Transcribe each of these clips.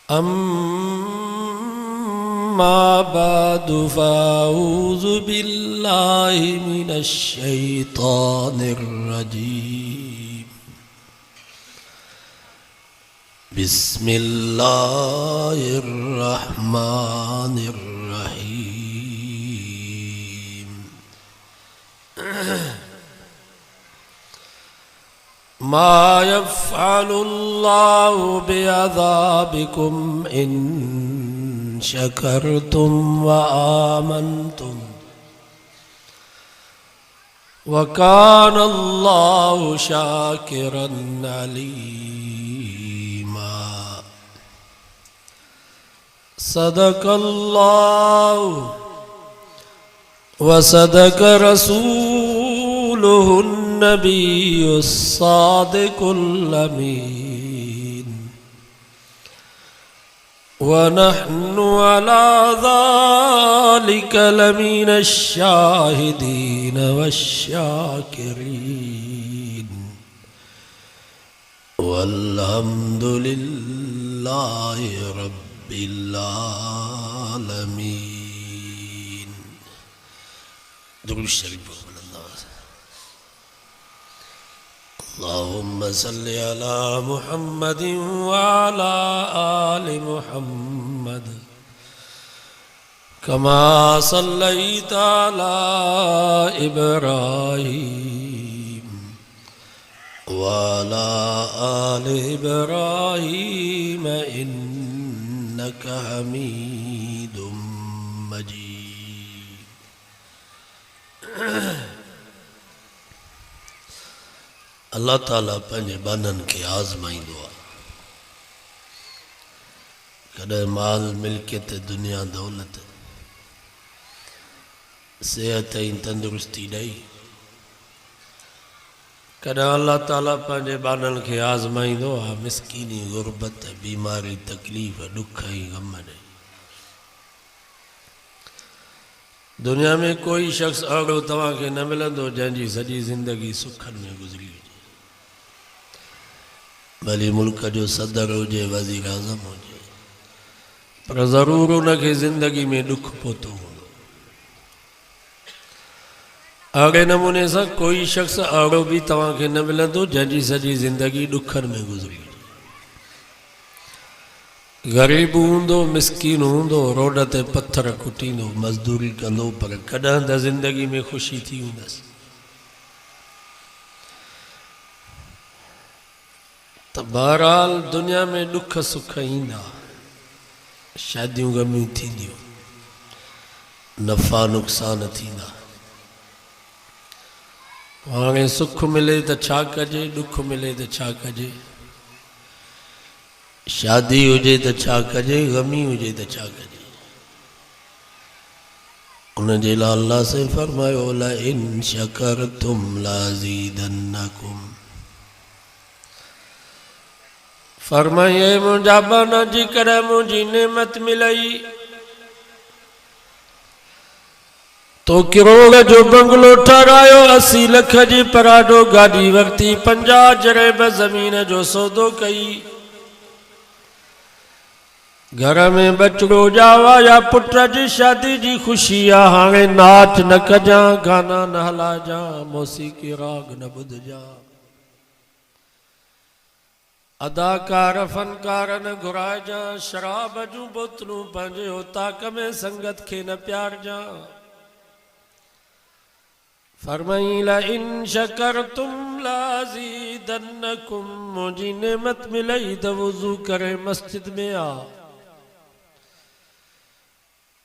अम्मा बादु फ़अऊज़ु बिल्लाहि मिनश शैतानिर रजीम। बिस्मिल्लाहिर रहमानिर रहीम। मा यफ़अलुल्लाहु बिअज़ाबिकुम इन शकरतुम व आमनतुम व कानल्लाहु शाकिरन अलीमा। सदक़ल्लाहु व सदक़ रसूलुहुन नबियुस सादिकुल अमीन। व नहनु अला ज़ालिका लमिनश शाहिदीन वश्शाकिरीन। वल्हम्दुलिल्लाहि रब्बिल आलमीन। दुरूद शरीफ अल्लाहुम्मा सल्लि अला मुहम्मदिन व अला आलि मुहम्मद कमा सल्लैता अला इब्राहीम व अला आलि इब्राहीम इन्नका हमीदुम मजीद। अल्लाह ताला पंहिंजे बाननि खे आज़माईंदो आहे। कॾहिं माल मिल्कियत दुनिया दौलत सेहत ऐं तंदुरुस्ती ॾेई, कॾहिं अल्लाह ताला पंहिंजे बाननि खे आज़माईंदो आहे मिसकीनी गुरबत बीमारी तकलीफ़ ॾुख ऐं ग़म ॾेई। दुनिया में कोई शख़्स अहिड़ो तव्हांखे न मिलंदो जंहिंजी सॼी ज़िंदगी सुखनि में गुज़री हुजे, भली मुल्क जो सदर हुजे वज़ीर आज़म हुजे, पर ज़रूर उनखे ज़िंदगी में ॾुख पहुतो हूंदो। अहिड़े नमूने सां कोई शख़्स अहिड़ो बि तव्हांखे न मिलंदो जंहिंजी सॼी ज़िंदगी ॾुखनि में गुज़री हुजे। ग़रीब हूंदो, मिसकीन हूंदो, रोड ते पत्थर कुटींदो, मज़दूरी कंदो, पर कॾहिं त ज़िंदगी में ख़ुशी थी हूंदसि। त बहरहाल दुनिया में ॾुख सुख ईंदा, शादियूं ग़मियूं थींदियूं, नफ़ा नुक़सान थींदा। हाणे सुख मिले त छा कजे, ॾुख मिले त छा कजे, शादी हुजे त छा कजे, ग़मी हुजे त छा कजे। उन जे लाइ अल्लाह से फरमायो लइन शकरतुम लाज़ीदन्नकुम। फरमाए मुंहिंजा बाना जेकर मुंहिंजी नेमत मिलई तो किरोड़ जो बंगलो ठहरायो, 80 लख जी पराडो गाड़ी वरती, 50 जरेब ज़मीन जो सौदो कई, घर में बचड़ो जावा या पुट जी शादी जी खुशी आ। हाणे नाच न कजा, गाना न हलाजा, मौसीक़ी राग न ॿुधजा, अदाकार फनकार न घुराइजा, शराब जूं बोतलूं पंहिंजे उताक में संगत खे न प्यारजा। फरमाई लइन शकरतुम लाज़ीदन्नकुम। मुंहिंजी नेमत मिलई त वुज़ू करे मस्जिद में आ,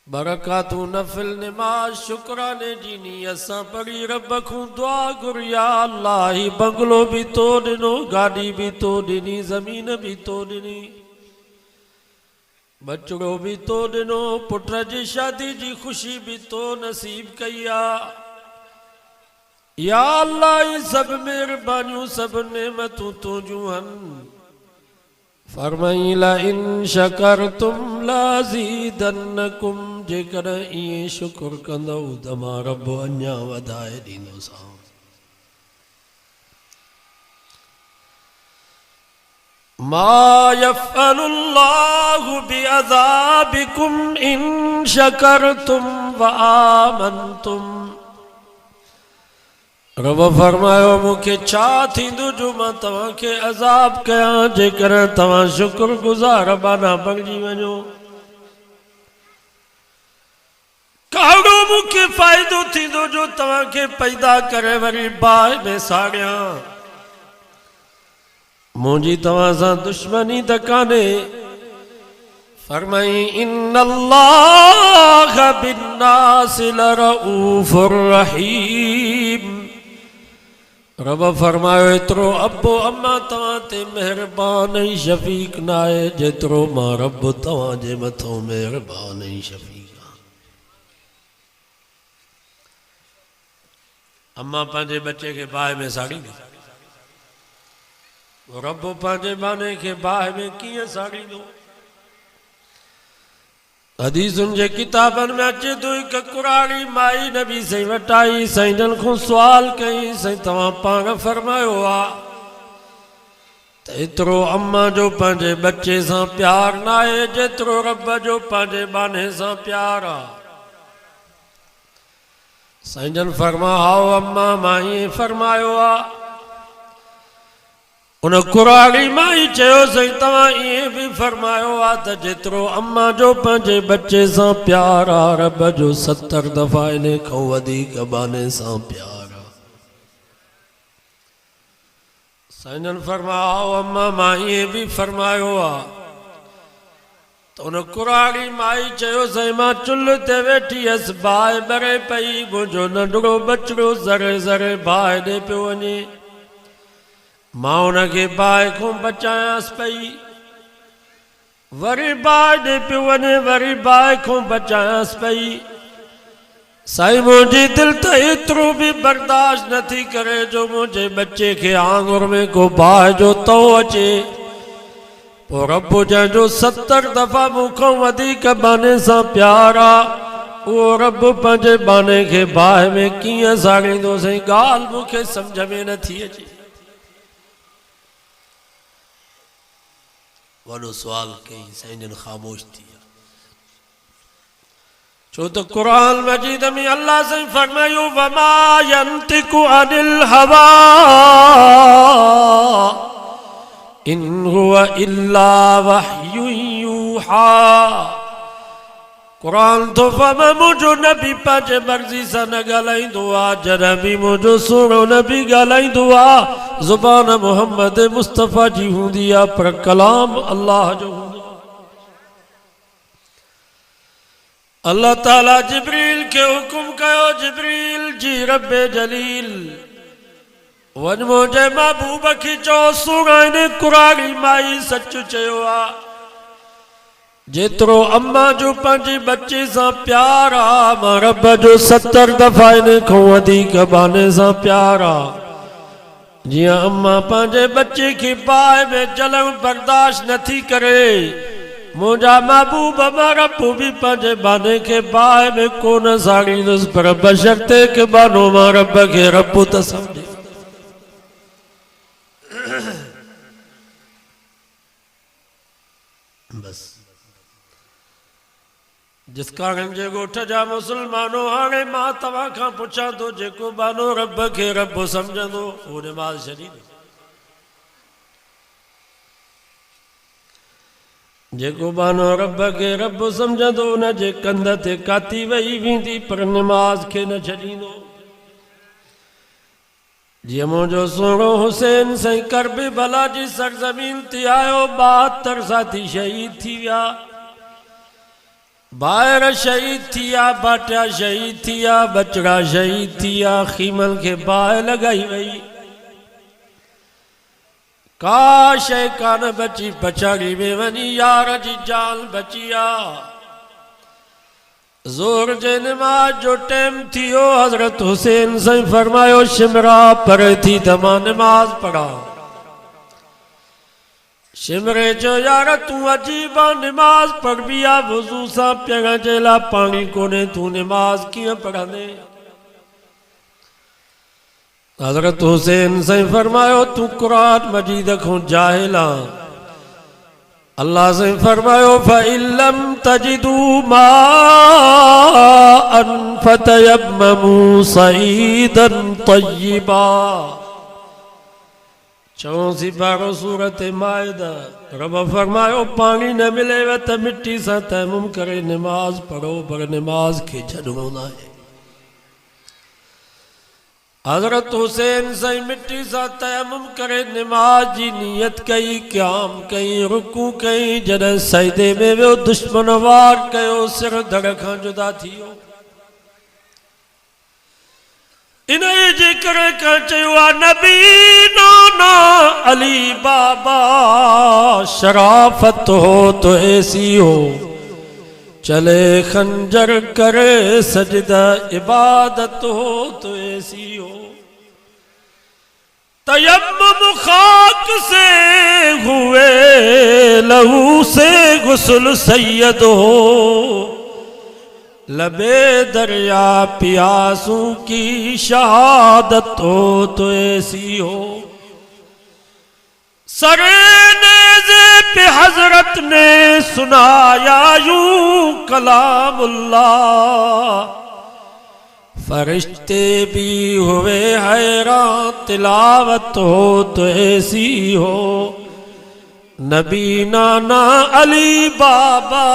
बरकातूं नफिल नमाज शुक्राने जी नीयत सां पढ़ी रब खां दुआ घुर, या अल्लाह ही बंगलो भी तो ॾिनो, गाड़ी भी तो ॾिनी, ज़मीन भी तो ॾिनी, बचड़ो भी तो ॾिनो, पुट जी शादी जी खुशी भी तो नसीब कई आ। या अल्लाह ही सब मेहरबानियूं सब नेमतूं तुंहिंजूं हन। फरमाई लइन शकरतुम लाज़ीदन्नकुम। जेकर इएं शुक्र कंदव त मां रब अञा वधाए ॾींदोसांव। मा यफ़अलुल्लाहु बिअज़ाबिकुम इन शकरतुम व आमनतुम। रब फरमायो मूंखे छा थींदो जो मां तव्हांखे अज़ाब कयां जेकर तव्हां शुक्रगुज़ार बाना बणिजी वञो। कहिड़ो मूंखे फ़ाइदो थींदो जो तव्हांखे पैदा करे वरी बाहि में साड़ियां। मुंहिंजी तव्हां सां दुश्मनी त कान्हे। फरमाई इन्नल्लाह बिन्नासि लरऊफुर रहीम। रब फरमायो एतिरो अब्बो अम्मा तव्हां ते महिरबान ऐं शफ़ीक़ न आहे जेतिरो मां रब तव्हांजे मथां महिरबान ऐं शफ़ीक़। अम्मा पंहिंजे बच्चे खे बाहि में साड़ींदी, रब पंहिंजे बाने खे बाहि में कीअं साड़ींदो। हदीसुनि जे किताबनि में अचे थो हिकु कुराड़ी माई नबी साईं वटि आई, साईं जन खां सुवाल कई, साईं तव्हां पाण फरमायो आहे त एतिरो अम्मा जो पंहिंजे बच्चे सां प्यार न आहे जेतिरो रब जो पंहिंजे बाने सां प्यार आहे। साईं जन फरमा हाओ अम्मा मां ईअं फरमायो आहे। उन कुराड़ी माई चयो साईं तव्हां ईअं बि फरमायो आहे त जेतिरो अम्मा जो पंहिंजे बच्चे सां प्यार आहे रब जो 70 दफ़ा इन खां वधीक बाने सां प्यार आहे। साईं जन फरमा हाओ अम्मा मां ईअं बि फरमायो आहे। उन कुराड़ी माई चयो साईं मां चुल्ह ते वेठी हुअसि, बाहि ॿरे पई, मुंहिंजो नंढड़ो बचिड़ो ज़रे ज़रे बाहि ॾे पियो वञे। मां उनखे बाहि खां बचायांसि पई, वरी बाहि ॾे पियो वञे, वरी बाहि खां बचायांसि पई। साईं मुंहिंजी दिलि त एतिरो बि बर्दाश्त नथी करे जो मुंहिंजे बच्चे खे आंगुर में को बाहि जो तओ अचे। पोइ रब जंहिंजो 70 दफ़ा मूंखां वधीक बाने सां प्यार आहे उहो रब पंहिंजे बाने खे बाहि में कीअं साड़ींदो। साईं ॻाल्हि मूंखे सम्झ में नथी अचे। वॾो सुवाल कई, साईं जन ख़ामोश थी विया। छो त क़ुरान मजीद में अल्लाह साईं फरमायो वमा यंतिकु अनिल हवा इन हुवा इल्ला वह्यु यूहा। कुरान तो फरमाए मुंहिंजो नबी पंहिंजे मर्ज़ी सां न ॻाल्हाईंदो आहे। जॾहिं बि मुंहिंजो सुहिणो नबी ॻाल्हाईंदो आहे ज़ुबान मुहम्मद मुस्तफ़ा जी हूंदी आहे पर कलाम अल्लाह जो हूंदो आहे। अल्लाह ताला जिब्रील खे हुकुम कयो, जिब्रील जी रब जलील वञ मुंहिंजे महबूब खे चओ सुहाणे कुराड़ी माई सच चयो आहे। जेतिरो अम्मा जो पंहिंजे बच्चे सां प्यार आहे मां रब जो 70 दफ़ा इन खां वधीक बाने सां प्यार आहे। जीअं अम्मा पंहिंजे बच्चे खे बाहि में जलण बर्दाश्त नथी करे, मुंहिंजा महबूब मां रब बि पंहिंजे बाने खे बाहि में कोन साड़ींदुसि पर बशर्ते के बानो मां रब खे रब त सम्झे। बस जिस कारण जे ॻोठ जा मुसलमानो हाणे मां तव्हां खां पुछां थो जेको बानो रब खे रब सम्झंदो उहो निमाज़ छॾींदो। जेको बानो रब खे रब सम्झंदो उन जे कंध ते काती वही वेंदी पर निमाज़ खे न छॾींदो। जीअं मुंहिंजो सुहिणो हुसैन साईं करबला जी सरज़मीन ते आयो, 72 साथी शहीद थी विया, ॿाहिरि शहीद थी विया, भाटिया शहीद थी विया, बचड़ा शहीद थी विया, खीमल खे बाहि लॻाई वई, का शइ कान बची, पछाड़ी में वञी यार जी जान बची आहे। ज़ोर जे निमाज़ जो टाइम थियो, हज़रत हुसैन साईं फरमायो शिमरा परे थी त मां निमाज़ पढ़ा। शिमरे जो यार तूं अजीब निमाज़ पढ़बी आहे, वुज़ू सां पीअण जे लाइ पाणी कोन्हे, तूं निमाज़ कीअं पढ़ंदे? हज़रत हुसैन साईं फरमायो तूं क़ुरान मजीद खां जाहिल आहीं, अल्लाह से फरमायो फ़इल्लम तजिदू माअन फ़तयम्ममू सईदन तय्यिबा। 84 पारो सूरत माइदा। रब फरमायो पानी न मिले तो मिट्टी से तयम्मुम करे नमाज पढ़ो, पर नमाज के छड़ो ना है। हजरत हुसैन सही मिट्टी सा तयम्मुम करे नमाज जी नियत कई, क़याम कई, रुकू कई, जॾहिं सजदे में वियो दुश्मन वार कयो, सिर धड़ खां जुदा थियो। इन जे करे का चयो आहे नबी नाना अली बाबा, शराफत हो तो ऐसी हो, चले खंजर करे सजदा, इबादत हो तो ऐसी हो। तयम्मुम खाक से हुए, लहू से गुस्ल सैयद हो, लबे दरिया प्यासों की शहादत हो तो ऐसी हो। सरे नेज़े पे हजरत ने सुनाया यूं कलामुल्लाह, फरिश्ते भी हुए हैरान, तिलावत हो तो ऐसी हो। नबी नाना अली बाबा,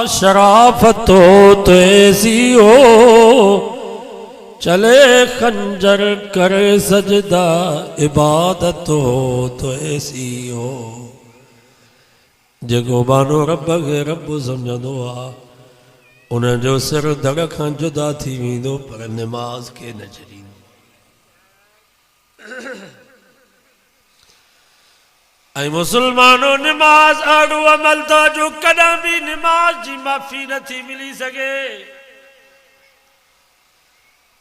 शराफत हो तो ऐसी हो, चले खंजर करे सजदा, इबादत हो तो ऐसी हो। जेको बानो रब खे रब सम्झंदो आहे, उन जो सिर धड़ खां जुदा थी वेंदो, पर नमाज खे न छॾींदो। ऐं मुसलमानों नमाज अहिड़ो अमल था जो कॾहिं बि नमाज जी माफ़ी नथी मिली सघे।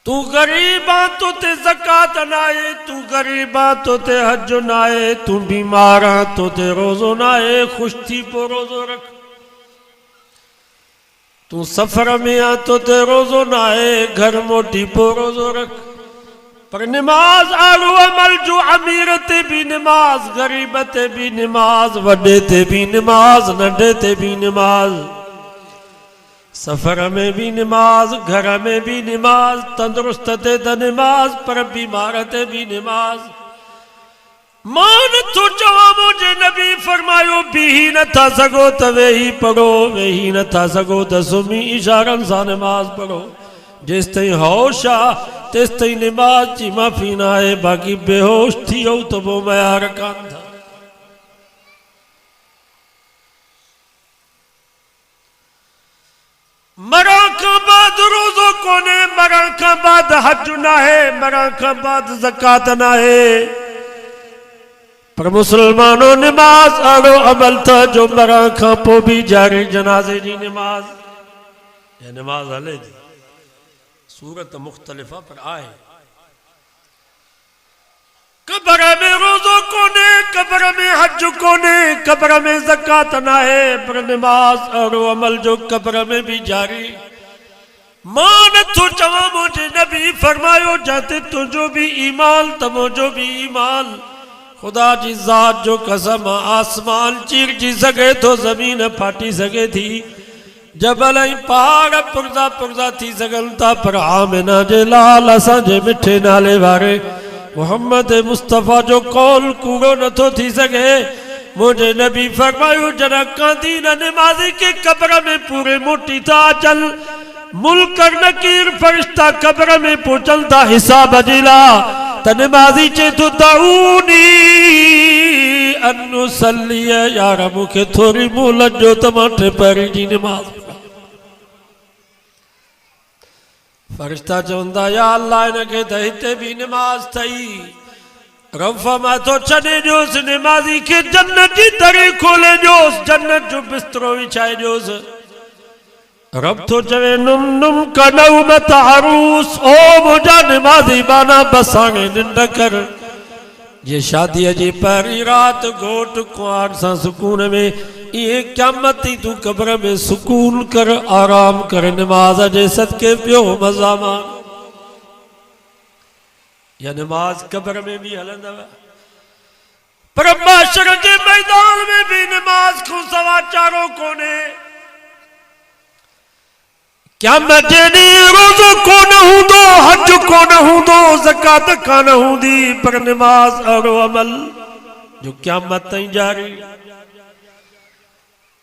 तू गरीब आ तो ते ज़कात न आहे, तू गरीब आ तो ते हज न आहे, तू बीमार आ तो ते रोज़ो न आहे, ख़ुशि थी पोइ रोज़ो रख। तू सफ़र में आ तो ते रोज़ो न आहे, घर मोटी पोइ रोज़ो रख। पर नमाज अहिड़ो अमल जो अमीर ते भी नमाज, गरीब ते भी नमाज, वॾे ते भी नमाज, नंढे ते भी नमाज, सफ़र में भी नमाज, घर में भी नमाज, तंदुरुस्त ते त नमाज, पर बीमार ते भी नमाज। मां नथो चवां मुंहिंजे नबी फरमायो बीही नथा सघो त वेही पढ़ो, वेही नथा सघो त सुम्ही इशारनि सां नमाज पढ़ो। जेसि ताईं होश आहे तेसि ताईं नमाज जी माफ़ी न आहे, बाक़ी बेहोश थी वियो त पोइ मयार कान था। मरण खां बाद रोज़ो कोन्हे, मरण खां बाद हज न आहे, मरण खां बाद ज़कात न आहे, पर मुसलमानों नमाज अहिड़ो अमल था जो मरण खां पोइ बि जारी। जनाज़े जी नमाज, नमाज हले थी, सूरत मुख़्तलिफ़ पर आहे। कब्र में रोज़ो कोन्हे, कब्र में हज कोन्हे, कब्र में ज़कात न आहे, पर नमाज अहिड़ो अमल जो कब्र में भी जारी। मां नथो चवां मुंहिंजे नबी फरमायो जाते तुंहिंजो भी ईमान त मुंहिंजो भी ईमान। खुदा जी ज़ात जो कसम, आसमान चीरजी सघे थो, ज़मीन फाटी सघे थी, जबल ऐं पहाड़ पुरज़ा पुरज़ा थी सघनि था, पर आमिना जे लाल असांजे मिठे नाले वारे मोहम्मद मुस्तफ़ा जो कौल कूड़ो नथो थी सघे। मुझे नबी फरमायो जरा कांदी न नमाज़ी के कब्र में पूरे मोटी था अचल, मुल्कर नकीर फरिश्ता कब्र में पहुंचल था हिसाब जिला, त नमाज़ी चे तो दाऊनी अनुसल्ली, यार मूंखे थोड़ी मोहलत जो त मां टे पहिरीं जी नमाज़। फरिश्ता चवंदा या अल्लाह इनखे त हिते भी नमाज थई। रब फरमाए थो छॾे ॾियोसि, नमाज़ी खे जन्नत जी दरी खोले ॾियोसि, जन्नत जो बिस्तरो विछाए ॾियोसि। रब तो चवे नुम नुम कनौमत अरूस, ओ मुंहिंजा नमाज़ी बाना बसाणे निंड कर। ये शादी जी पहिरीं रात घोट कुंवार सां सुकून में, ये क़यामती तू कब्र में सुकून कर, आराम कर, नमाज जे सदके पियो मज़ा मान। या नमाज कब्र में भी हलंदव। पर माशर के मैदान में भी नमाज को सवा चारों कोने क्या मजेनी रोज़ो को न हूंदो हज को न हूंदो ज़कात का न हूंदी पर नमाज और अमल जो क़यामत ताईं जारी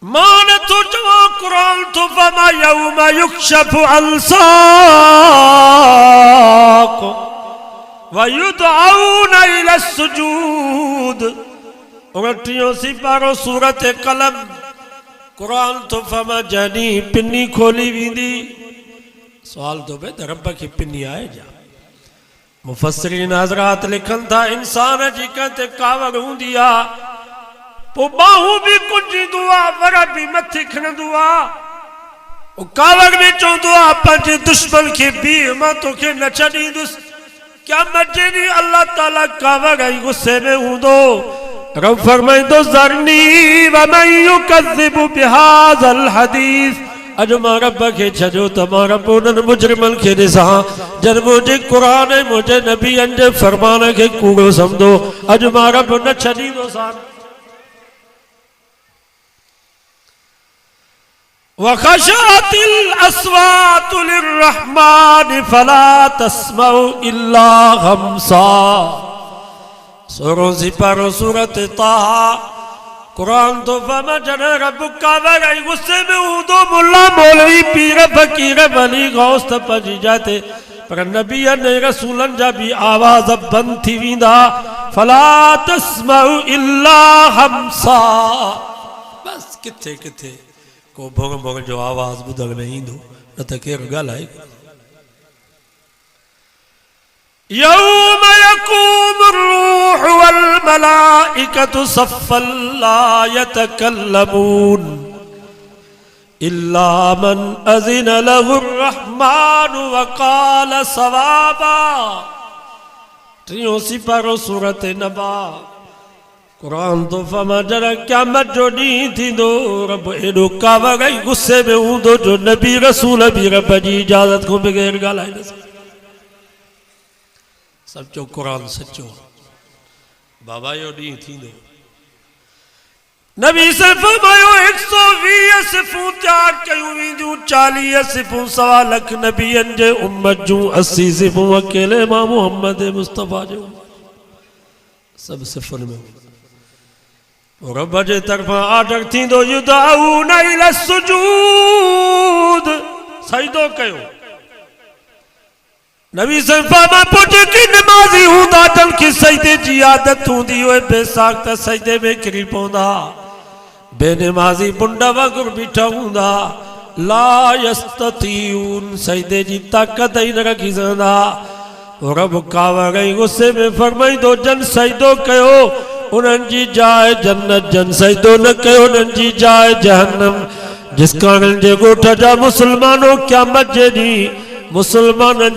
मान तो जवा कुरान तो फमा यौमा युक्शफु अन साक व युदऔना इला सुजूद 29 सिपारो सूरत कलम कुरान तो फमा जानी पिन्नी खोली वींदी सवाल तो बे रब की पिन्नी आए जा मुफस्सिरीन हज़रात लिखन था इंसान जी कंते कावड़ हूंदी आ पो बाहू भी कुंजी दुआ वर भी मथे खणंदो आ ओ कावड़ में चवंदो आ पंहिंजे दुश्मन खे भी मां तोखे न छॾींदुसि क्या मजे नी अल्लाह ताला कावड़ आई गुस्से में हूंदो रब फरमाइंदो ज़रनी व मन युकज़्ज़िबु बिहाज़ल हदीस अज मां रब खे छॾियो त मां रब उन्हनि मुजरिमनि खे ॾिसां जन मुंहिंजे क़ुरान ऐं मुंहिंजे नबीअनि जे फरमान खे कूड़ो सम्झो अज मां रब न छॾींदोसां वखशातिल अस्वातु लिर्रहमान फला तस्मउ इल्ला हमसा सूरह सिपारो सूरत ताहा कुरान तो फमा जन रब का वरई गुस्से में हूंदो मुल्ला मौलवी पीर फकीर वली गौस त पजी जाते पर नबी ने रसूलन जा भी आवाज बंद थी वींदा फला तस्मउ इल्ला हमसा बस किथे किथे को भोग भोग जो आवाज बुधण में ईंदो न त केर ॻाल्हाए यौम यक़ूमु रूह वल मलाइकतु सफ़्फ़न ला यतकल्लमून इल्ला मन अज़िन लहु रहमान व क़ाल सवाबा 3 सिपारो सूरत नबा कुरान तो फमा जरा क़यामत जो ॾींहुं थींदो रब एॾो कावड़ गुस्से में हूंदो जो नबी रसूल भी रब जी इजाज़त खां बग़ैर ॻाल्हाए न सघे सचो कुरान सचो बाबा यो ॾींहुं थींदो नबी से फरमायो 120 सिफ़ूं तैयार कयूं वेंदियूं 40 सिफ़ूं 1.25 लख नबियनि जे उम्मत जूं 80 सिफ़ूं अकेले मां मोहम्मद मुस्तफ़ा जो सब सिफ़ुनि में रब जे तरफ़ां आर्डर थींदो युदऔना इला सुजूद सजदो कयो नबी सल्लल्लाहु पुछे कि नमाज़ी हूंदा जन की सजदे जी आदत हूंदी ओए बेसाख त सजदे में किरी पवंदा बेनमाज़ी बुंड वांगुरु बीठा हूंदा ला यस्ततीऊन सजदे जी ताक़त ही न रखी सघंदा रब कावड़ गुस्से में फरमाईंदो जन सजदो कयो उन्हनि जी जाइ जन्नत जन सजदो न कयो उन्हनि जी जाइ जहन्नम जिस कारण जे ॻोठ जा मुसलमानों क़यामत जे ॾींहुं मुसलमाननि